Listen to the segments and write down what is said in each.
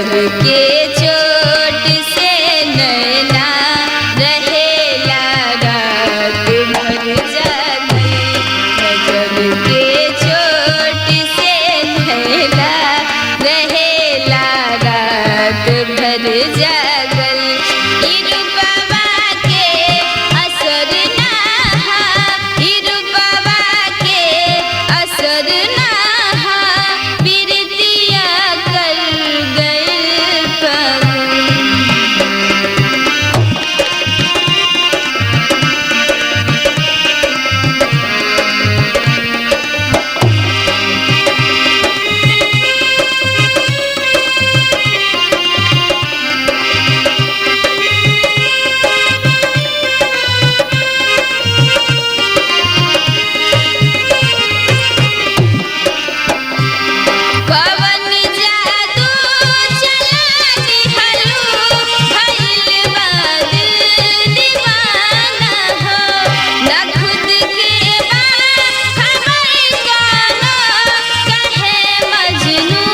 नजर के चोट से नैना रहेला रात भर जागल। नजर के चोट से नैना रहेला रात भर जागल। ई रूपवा के असर ना हा, ई रूपवा के असर ना हा, प्रीतिया कर गइल पागल। कवन जादू चला दिहलू, भइल बा दिल दीवाना हो। ना खुद के बा खबर कानो, कहे मजनू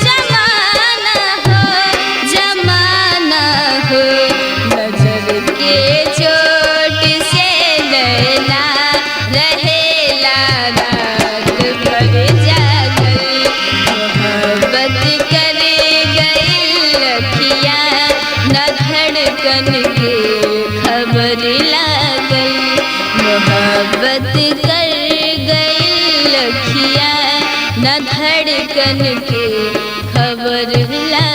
जमाना हो, जमाना हो। नजर के चोट से नैना रहेला रात भर जागल। मोहब्बत कर गइल अखियाँ, न धड़कन के खबर लागल। मोहब्बत कर गइल अखियाँ, न धड़कन के खबर लागल।